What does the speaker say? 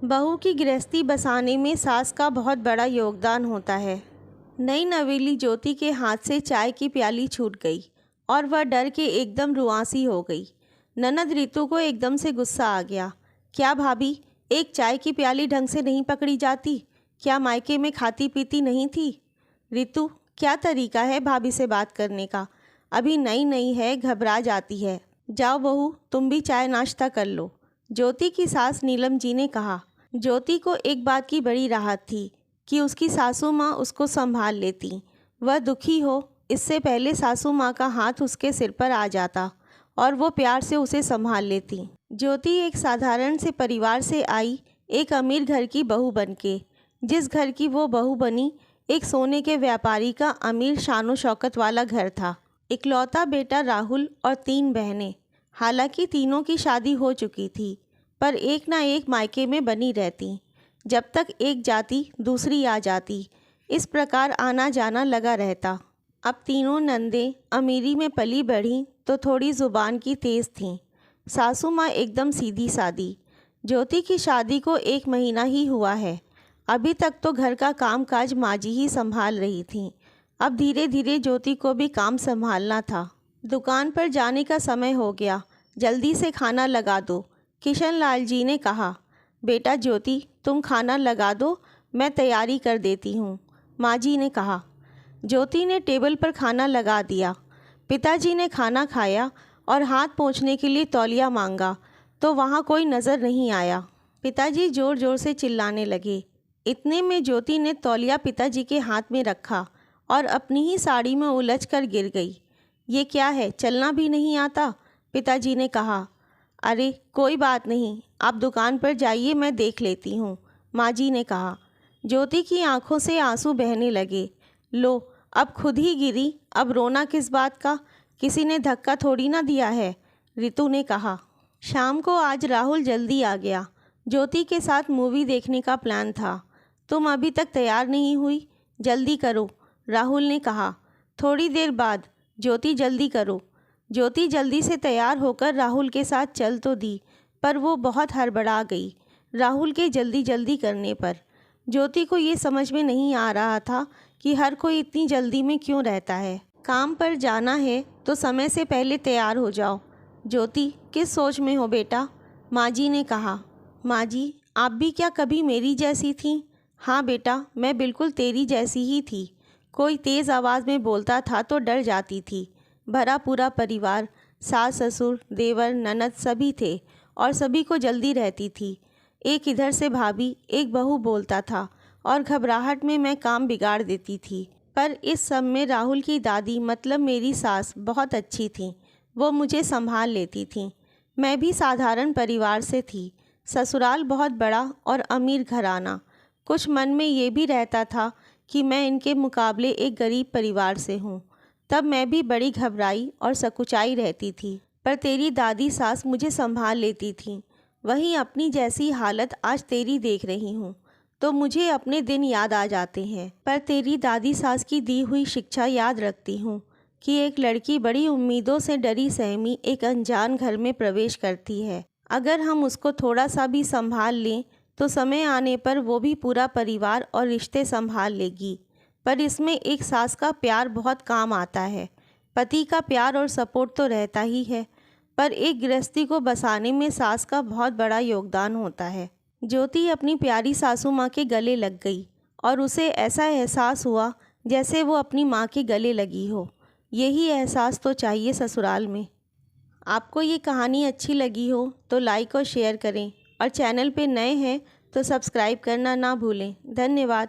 बहू की गृहस्थी बसाने में सास का बहुत बड़ा योगदान होता है। नई नवेली ज्योति के हाथ से चाय की प्याली छूट गई और वह डर के एकदम रुआंसी हो गई। ननद रितु को एकदम से गुस्सा आ गया। क्या भाभी, एक चाय की प्याली ढंग से नहीं पकड़ी जाती? क्या मायके में खाती पीती नहीं थी? रितु, क्या तरीका है भाभी से बात करने का? अभी नई नई है, घबरा जाती है। जाओ बहू, तुम भी चाय नाश्ता कर लो, ज्योति की सास नीलम जी ने कहा। ज्योति को एक बात की बड़ी राहत थी कि उसकी सासू माँ उसको संभाल लेती। वह दुखी हो इससे पहले सासू माँ का हाथ उसके सिर पर आ जाता और वो प्यार से उसे संभाल लेती। ज्योति एक साधारण से परिवार से आई, एक अमीर घर की बहू बनके। जिस घर की वो बहू बनी, एक सोने के व्यापारी का अमीर शानो शौकत वाला घर था। इकलौता बेटा राहुल और 3 बहनें। हालांकि तीनों की शादी हो चुकी थी, पर एक ना एक मायके में बनी रहती। जब तक एक जाती दूसरी आ जाती, इस प्रकार आना जाना लगा रहता। अब तीनों नंदें अमीरी में पली बढ़ी तो थोड़ी ज़ुबान की तेज़ थीं। सासू माँ एकदम सीधी सादी। ज्योति की शादी को 1 महीना ही हुआ है। अभी तक तो घर का कामकाज माँ जी ही संभाल रही थीं। अब धीरे धीरे ज्योति को भी काम संभालना था। दुकान पर जाने का समय हो गया, जल्दी से खाना लगा दो, किशन लाल जी ने कहा। बेटा ज्योति, तुम खाना लगा दो, मैं तैयारी कर देती हूँ, माँ जी ने कहा। ज्योति ने टेबल पर खाना लगा दिया। पिताजी ने खाना खाया और हाथ पोंछने के लिए तौलिया मांगा तो वहाँ कोई नज़र नहीं आया। पिताजी ज़ोर ज़ोर से चिल्लाने लगे। इतने में ज्योति ने तौलिया पिताजी के हाथ में रखा और अपनी ही साड़ी में उलझ कर गिर गई। ये क्या है, चलना भी नहीं आता? पिताजी ने कहा। अरे कोई बात नहीं, आप दुकान पर जाइए, मैं देख लेती हूँ, माँ जी ने कहा। ज्योति की आंखों से आंसू बहने लगे। लो, अब खुद ही गिरी, अब रोना किस बात का? किसी ने धक्का थोड़ी ना दिया है, रितु ने कहा। शाम को आज राहुल जल्दी आ गया। ज्योति के साथ मूवी देखने का प्लान था। तुम अभी तक तैयार नहीं हुई, जल्दी करो, राहुल ने कहा। थोड़ी देर बाद, ज्योति जल्दी करो। ज्योति जल्दी से तैयार होकर राहुल के साथ चल तो दी, पर वो बहुत हड़बड़ा गई राहुल के जल्दी जल्दी करने पर। ज्योति को ये समझ में नहीं आ रहा था कि हर कोई इतनी जल्दी में क्यों रहता है। काम पर जाना है तो समय से पहले तैयार हो जाओ। ज्योति, किस सोच में हो बेटा? माँ जी ने कहा। माँ जी, आप भी क्या कभी मेरी जैसी थीं? हाँ बेटा, मैं बिल्कुल तेरी जैसी ही थी। कोई तेज़ आवाज़ में बोलता था तो डर जाती थी। भरा पूरा परिवार, सास ससुर देवर ननद सभी थे और सभी को जल्दी रहती थी। एक इधर से भाभी, एक बहू बोलता था और घबराहट में मैं काम बिगाड़ देती थी। पर इस सब में राहुल की दादी मतलब मेरी सास बहुत अच्छी थी। वो मुझे संभाल लेती थी। मैं भी साधारण परिवार से थी, ससुराल बहुत बड़ा और अमीर घराना। कुछ मन में ये भी रहता था कि मैं इनके मुकाबले एक गरीब परिवार से हूँ। तब मैं भी बड़ी घबराई और सकुचाई रहती थी, पर तेरी दादी सास मुझे संभाल लेती थी। वहीं अपनी जैसी हालत आज तेरी देख रही हूँ तो मुझे अपने दिन याद आ जाते हैं। पर तेरी दादी सास की दी हुई शिक्षा याद रखती हूँ कि एक लड़की बड़ी उम्मीदों से डरी सहमी एक अनजान घर में प्रवेश करती है। अगर हम उसको थोड़ा सा भी संभाल लें तो समय आने पर वो भी पूरा परिवार और रिश्ते संभाल लेगी। पर इसमें एक सास का प्यार बहुत काम आता है। पति का प्यार और सपोर्ट तो रहता ही है, पर एक गृहस्थी को बसाने में सास का बहुत बड़ा योगदान होता है। ज्योति अपनी प्यारी सासू माँ के गले लग गई और उसे ऐसा एहसास हुआ जैसे वो अपनी माँ के गले लगी हो। यही एहसास तो चाहिए ससुराल में। आपको ये कहानी अच्छी लगी हो तो लाइक और शेयर करें और चैनल पे नए हैं तो सब्सक्राइब करना ना भूलें। धन्यवाद।